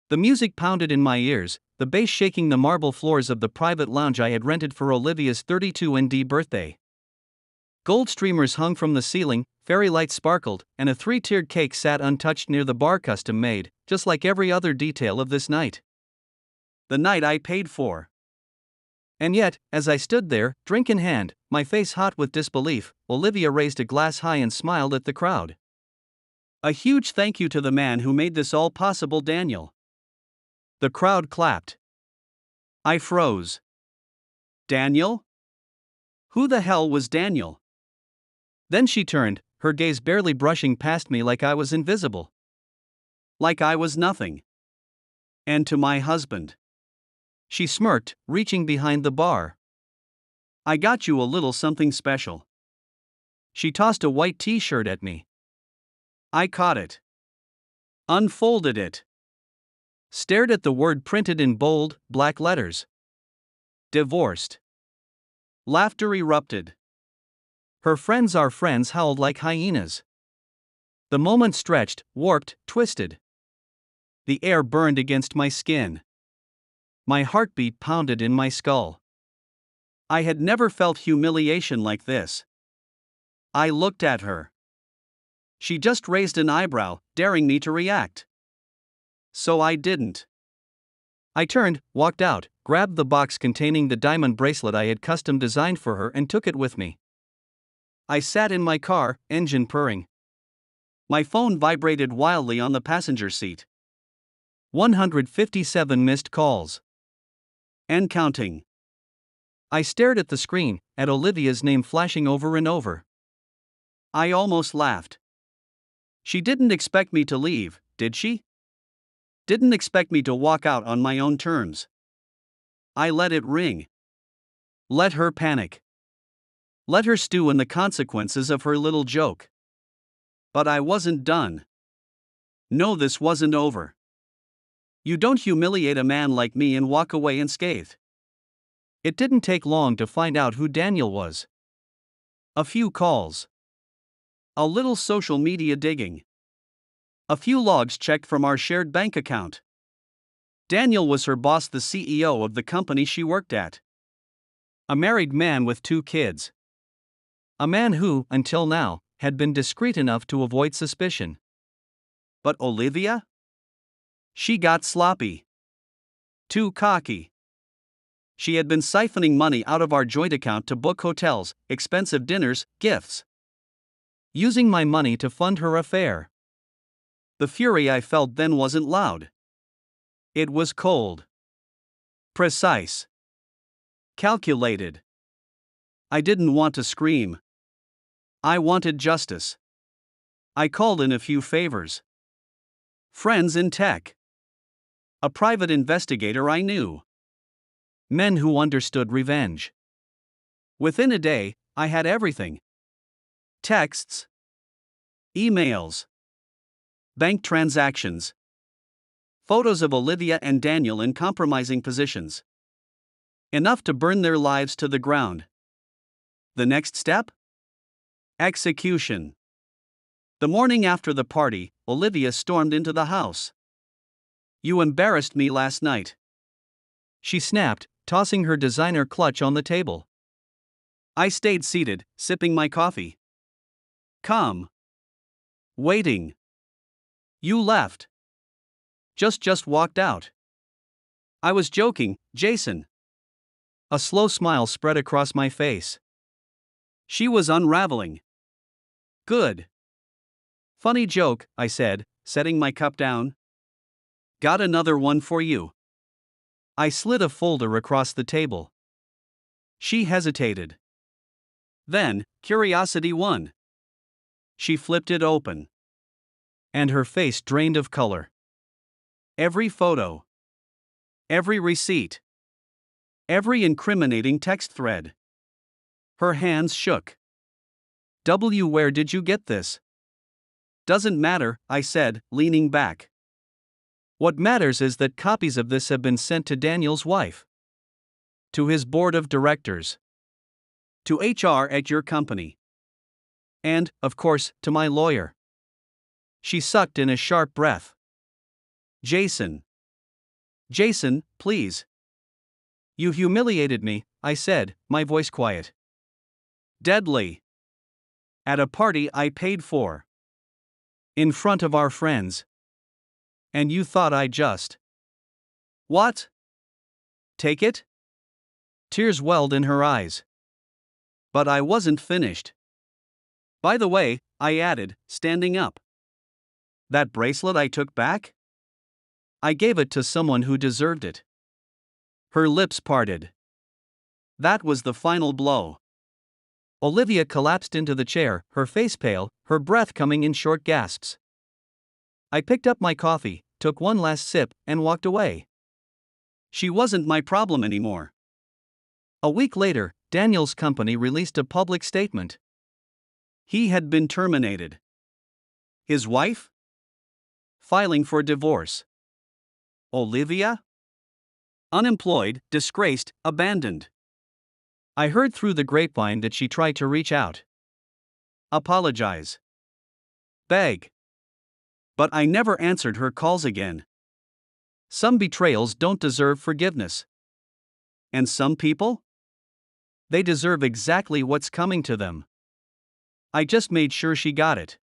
The music pounded in my ears, the bass shaking the marble floors of the private lounge I had rented for Olivia's 32nd birthday. Gold streamers hung from the ceiling, fairy lights sparkled, and a three-tiered cake sat untouched near the bar, custom made, just like every other detail of this night. The night I paid for. And yet, as I stood there, drink in hand, my face hot with disbelief, Olivia raised a glass high and smiled at the crowd. "A huge thank you to the man who made this all possible, Daniel." The crowd clapped. I froze. Daniel? Who the hell was Daniel? Then she turned, her gaze barely brushing past me like I was invisible. Like I was nothing. "And to my husband." She smirked, reaching behind the bar. "I got you a little something special." She tossed a white t-shirt at me. I caught it. Unfolded it. Stared at the word printed in bold, black letters. Divorced. Laughter erupted. Her friends, our friends, howled like hyenas. The moment stretched, warped, twisted. The air burned against my skin. My heartbeat pounded in my skull. I had never felt humiliation like this. I looked at her. She just raised an eyebrow, daring me to react. So I didn't. I turned, walked out, grabbed the box containing the diamond bracelet I had custom designed for her, and took it with me. I sat in my car, engine purring. My phone vibrated wildly on the passenger seat. 157 missed calls. And counting. I stared at the screen, at Olivia's name flashing over and over. I almost laughed. She didn't expect me to leave, did she? Didn't expect me to walk out on my own terms. I let it ring. Let her panic. Let her stew in the consequences of her little joke. But I wasn't done. No, this wasn't over. You don't humiliate a man like me and walk away unscathed. It didn't take long to find out who Daniel was. A few calls. A little social media digging. A few logs checked from our shared bank account. Daniel was her boss, the CEO of the company she worked at. A married man with 2 kids. A man who, until now, had been discreet enough to avoid suspicion. But Olivia? She got sloppy. Too cocky. She had been siphoning money out of our joint account to book hotels, expensive dinners, gifts. Using my money to fund her affair. The fury I felt then wasn't loud. It was cold. Precise. Calculated. I didn't want to scream. I wanted justice. I called in a few favors. Friends in tech. A private investigator I knew. Men who understood revenge. Within a day, I had everything. Texts. Emails. Bank transactions. Photos of Olivia and Daniel in compromising positions. Enough to burn their lives to the ground. The next step? Execution. The morning after the party, Olivia stormed into the house. "You embarrassed me last night," she snapped, tossing her designer clutch on the table. I stayed seated, sipping my coffee. Calm. Waiting. "You left." Just walked out." "I was joking, Jason." A slow smile spread across my face. She was unraveling. "Good. Funny joke," I said, setting my cup down. "Got another one for you." I slid a folder across the table. She hesitated. Then, curiosity won. She flipped it open. And her face drained of color. Every photo. Every receipt. Every incriminating text thread. Her hands shook. Where did you get this?" "Doesn't matter," I said, leaning back. "What matters is that copies of this have been sent to Daniel's wife. To his board of directors. To HR at your company. And, of course, to my lawyer." She sucked in a sharp breath. "Jason. Jason, please. You humiliated me, I said, my voice quiet. Deadly. At a party I paid for. In front of our friends. And you thought I just. What? Take it? Tears welled in her eyes. But I wasn't finished. By the way, I added, standing up. That bracelet I took back? I gave it to someone who deserved it. Her lips parted. That was the final blow. Olivia collapsed into the chair, her face pale, her breath coming in short gasps. I picked up my coffee, took one last sip, and walked away. She wasn't my problem anymore. A week later, Daniel's company released a public statement. He had been terminated. His wife? Filing for divorce. Olivia? Unemployed, disgraced, abandoned. I heard through the grapevine that she tried to reach out. Apologize. Beg. But I never answered her calls again. Some betrayals don't deserve forgiveness. And some people? They deserve exactly what's coming to them. I just made sure she got it.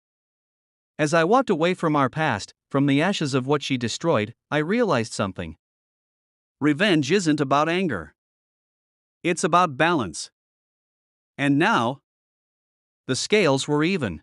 As I walked away from our past, from the ashes of what she destroyed, I realized something. Revenge isn't about anger. It's about balance. And now, the scales were even.